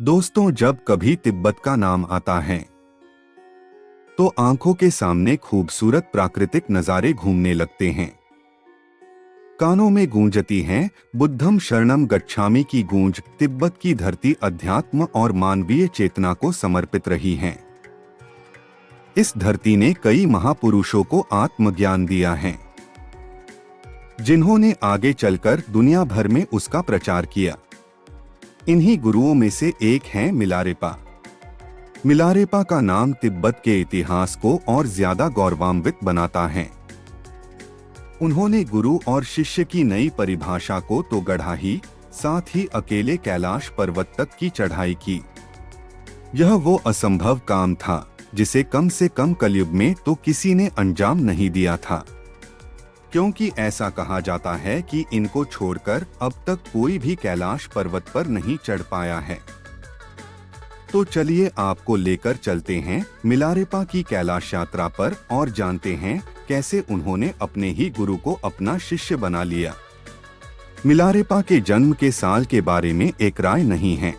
दोस्तों, जब कभी तिब्बत का नाम आता है तो आंखों के सामने खूबसूरत प्राकृतिक नज़ारे घूमने लगते हैं। कानों में गूंजती हैं बुद्धम शरणम गच्छामि की गूंज। तिब्बत की धरती अध्यात्म और मानवीय चेतना को समर्पित रही है। इस धरती ने कई महापुरुषों को आत्मज्ञान दिया है, जिन्होंने आगे चलकर दुनिया भर में उसका प्रचार किया। इन्हीं गुरुओं में से एक हैं मिलारेपा। मिलारेपा का नाम तिब्बत के इतिहास को और ज्यादा गौरवान्वित बनाता है। उन्होंने गुरु और शिष्य की नई परिभाषा को तो गढ़ा ही, साथ ही अकेले कैलाश पर्वत तक की चढ़ाई की। यह वो असंभव काम था जिसे कम से कम कलयुग में तो किसी ने अंजाम नहीं दिया था, क्योंकि ऐसा कहा जाता है कि इनको छोड़कर अब तक कोई भी कैलाश पर्वत पर नहीं चढ़ पाया है। तो चलिए आपको लेकर चलते हैं मिलारेपा की कैलाश यात्रा पर और जानते हैं कैसे उन्होंने अपने ही गुरु को अपना शिष्य बना लिया। मिलारेपा के जन्म के साल के बारे में एक राय नहीं है,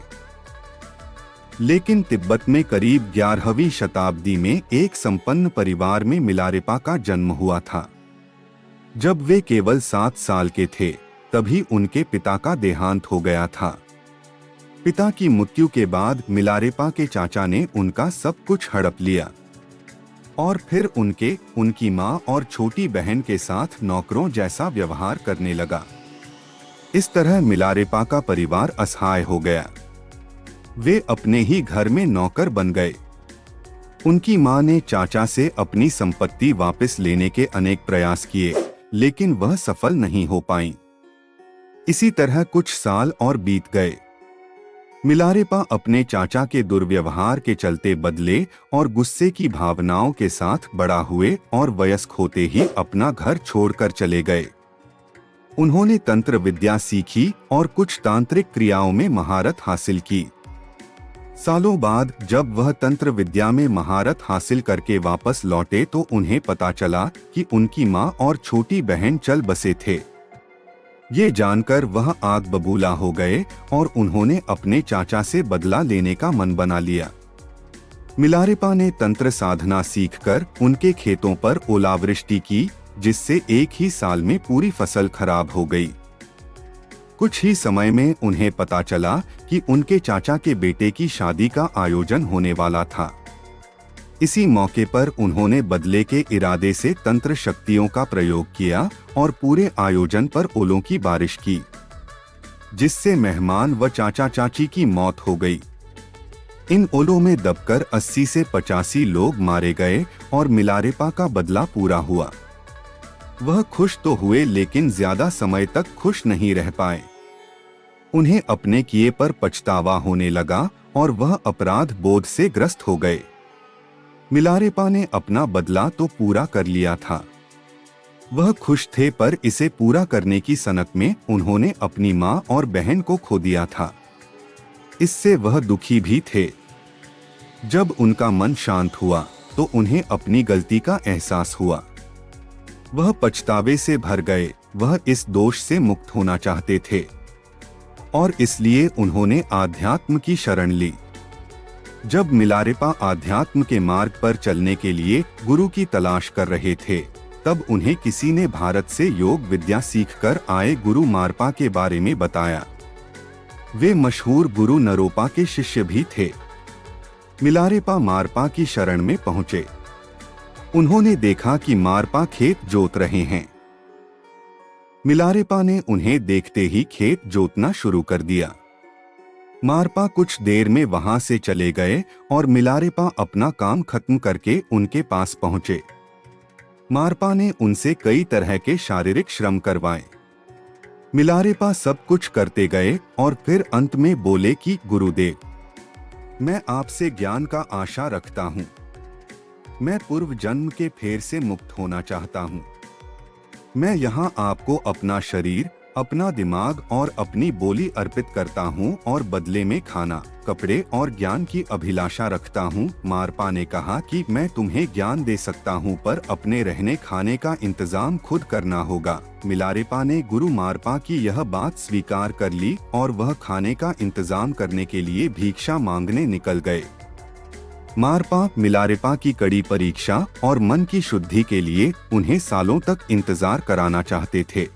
लेकिन तिब्बत में करीब 11वीं शताब्दी में एक संपन्न परिवार में मिलारेपा का जन्म हुआ था। जब वे केवल 7 साल के थे तभी उनके पिता का देहांत हो गया था। पिता की मृत्यु के बाद मिलारेपा के चाचा ने उनका सब कुछ हड़प लिया और फिर उनकी मां और छोटी बहन के साथ नौकरों जैसा व्यवहार करने लगा। इस तरह मिलारेपा का परिवार असहाय हो गया। वे अपने ही घर में नौकर बन गए। उनकी मां ने चाचा से अपनी संपत्ति वापस लेने के अनेक प्रयास किए, लेकिन वह सफल नहीं हो पाई। इसी तरह कुछ साल और बीत गए। मिलारेपा अपने चाचा के दुर्व्यवहार के चलते बदले और गुस्से की भावनाओं के साथ बड़ा हुए और वयस्क होते ही अपना घर छोड़कर चले गए। उन्होंने तंत्र विद्या सीखी और कुछ तांत्रिक क्रियाओं में महारत हासिल की। सालों बाद जब वह तंत्र विद्या में महारत हासिल करके वापस लौटे तो उन्हें पता चला कि उनकी मां और छोटी बहन चल बसे थे। ये जानकर वह आग बबूला हो गए और उन्होंने अपने चाचा से बदला लेने का मन बना लिया। मिलारेपा ने तंत्र साधना सीखकर उनके खेतों पर ओलावृष्टि की, जिससे एक ही साल में पूरी फसल खराब हो गई। कुछ ही समय में उन्हें पता चला कि उनके चाचा के बेटे की शादी का आयोजन होने वाला था। इसी मौके पर उन्होंने बदले के इरादे से तंत्र शक्तियों का प्रयोग किया और पूरे आयोजन पर ओलों की बारिश की, जिससे मेहमान व चाचा चाची की मौत हो गई। इन ओलों में दबकर 80 से 85 लोग मारे गए और मिलारेपा का बदला पूरा हुआ। वह खुश तो हुए, लेकिन ज्यादा समय तक खुश नहीं रह पाए। उन्हें अपने किए पर पछतावा होने लगा और वह अपराध बोध से ग्रस्त हो गए। मिलारेपा ने अपना बदला तो पूरा कर लिया था। वह खुश थे, पर इसे पूरा करने की सनक में उन्होंने अपनी मां और बहन को खो दिया था। इससे वह दुखी भी थे। जब उनका मन शांत हुआ तो उन्हें अपनी गलती का एहसास हुआ। वह पछतावे से भर गए। वह इस दोष से मुक्त होना चाहते थे और इसलिए उन्होंने आध्यात्म की शरण ली। जब मिलारेपा आध्यात्म के मार्ग पर चलने के लिए गुरु की तलाश कर रहे थे, तब उन्हें किसी ने भारत से योग विद्या सीखकर आए गुरु मारपा के बारे में बताया। वे मशहूर गुरु नरोपा के शिष्य भी थे। मिलारेपा मारपा की शरण में पहुंचे। उन्होंने देखा कि मारपा खेत जोत रहे हैं। मिलारेपा ने उन्हें देखते ही खेत जोतना शुरू कर दिया। मारपा कुछ देर में वहां से चले गए और मिलारेपा अपना काम खत्म करके उनके पास पहुंचे। मारपा ने उनसे कई तरह के शारीरिक श्रम करवाए। मिलारेपा सब कुछ करते गए और फिर अंत में बोले कि गुरुदेव, मैं आपसे ज्ञान का आशा रखता हूं। मैं पूर्व जन्म के फेर से मुक्त होना चाहता हूं। मैं यहाँ आपको अपना शरीर, अपना दिमाग और अपनी बोली अर्पित करता हूँ और बदले में खाना, कपड़े और ज्ञान की अभिलाषा रखता हूँ। मारपा ने कहा कि मैं तुम्हें ज्ञान दे सकता हूँ, पर अपने रहने खाने का इंतजाम खुद करना होगा। मिलारेपा ने गुरु मारपा की यह बात स्वीकार कर ली और वह खाने का इंतजाम करने के लिए भिक्षा मांगने निकल गए। मारपा मिलारेपा की कड़ी परीक्षा और मन की शुद्धि के लिए उन्हें सालों तक इंतजार कराना चाहते थे।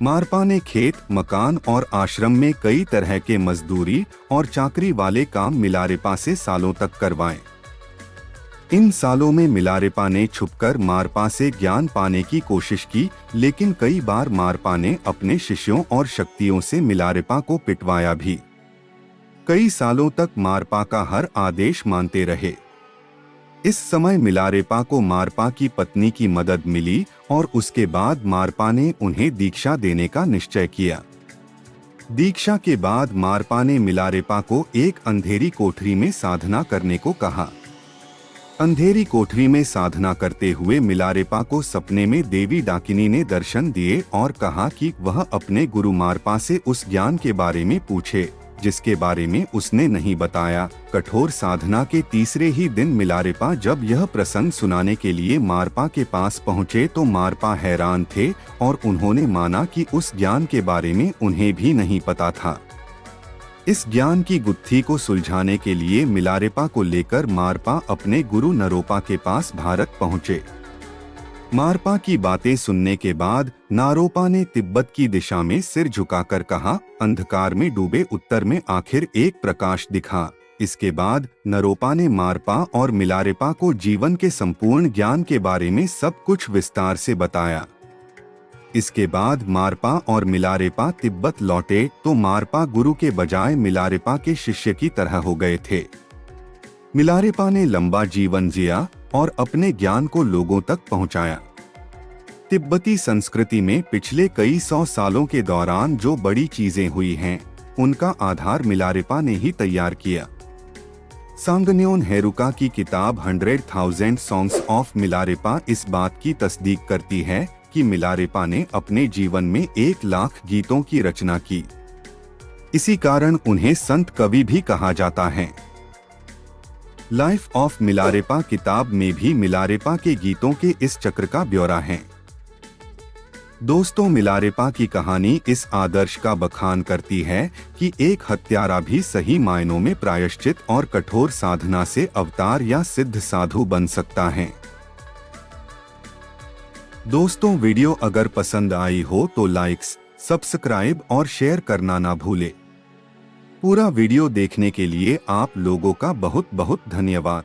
मारपा ने खेत, मकान और आश्रम में कई तरह के मजदूरी और चाकरी वाले काम मिलारेपा से सालों तक करवाए। इन सालों में मिलारेपा ने छुपकर मारपा से ज्ञान पाने की कोशिश की, लेकिन कई बार मारपा ने अपने शिष्यों और शक्तियों से मिलारेपा को पिटवाया भी। कई सालों तक मारपा का हर आदेश मानते रहे। इस समय मिलारेपा को मारपा की पत्नी की मदद मिली और उसके बाद मारपा ने उन्हें दीक्षा देने का निश्चय किया। दीक्षा के बाद मारपा ने मिलारेपा को एक अंधेरी कोठरी में साधना करने को कहा। अंधेरी कोठरी में साधना करते हुए मिलारेपा को सपने में देवी डाकिनी ने दर्शन दिए और कहा कि वह अपने गुरु मारपा से उस ज्ञान के बारे में पूछे जिसके बारे में उसने नहीं बताया। कठोर साधना के तीसरे ही दिन मिलारेपा जब यह प्रसंग सुनाने के लिए मारपा के पास पहुँचे तो मारपा हैरान थे और उन्होंने माना कि उस ज्ञान के बारे में उन्हें भी नहीं पता था। इस ज्ञान की गुत्थी को सुलझाने के लिए मिलारेपा को लेकर मारपा अपने गुरु नरोपा के पास भारत पहुँचे। मारपा की बातें सुनने के बाद नारोपा ने तिब्बत की दिशा में सिर झुकाकर कहा, अंधकार में डूबे उत्तर में आखिर एक प्रकाश दिखा। इसके बाद नरोपा ने मारपा और मिलारेपा को जीवन के संपूर्ण ज्ञान के बारे में सब कुछ विस्तार से बताया। इसके बाद मारपा और मिलारेपा तिब्बत लौटे तो मारपा गुरु के बजाय मिलारेपा के शिष्य की तरह हो गए थे। मिलारेपा ने लंबा जीवन जिया और अपने ज्ञान को लोगों तक पहुंचाया। तिब्बती संस्कृति में पिछले कई सौ सालों के दौरान जो बड़ी चीजें हुई हैं, उनका आधार मिलारेपा ने ही तैयार किया। सांगन्योन हेरुका की किताब 100,000 सॉन्ग्स ऑफ मिलारेपा इस बात की तस्दीक करती है कि मिलारेपा ने अपने जीवन में 1,00,000 गीतों की रचना की। इसी कारण उन्हें संत कवि भी कहा जाता है। लाइफ ऑफ मिलारेपा किताब में भी मिलारेपा के गीतों के इस चक्र का ब्यौरा है। दोस्तों, मिलारेपा की कहानी इस आदर्श का बखान करती है कि एक हत्यारा भी सही मायनों में प्रायश्चित और कठोर साधना से अवतार या सिद्ध साधु बन सकता है। दोस्तों, वीडियो अगर पसंद आई हो तो लाइक्स, सब्सक्राइब और शेयर करना ना भूले। पूरा वीडियो देखने के लिए आप लोगों का बहुत बहुत धन्यवाद।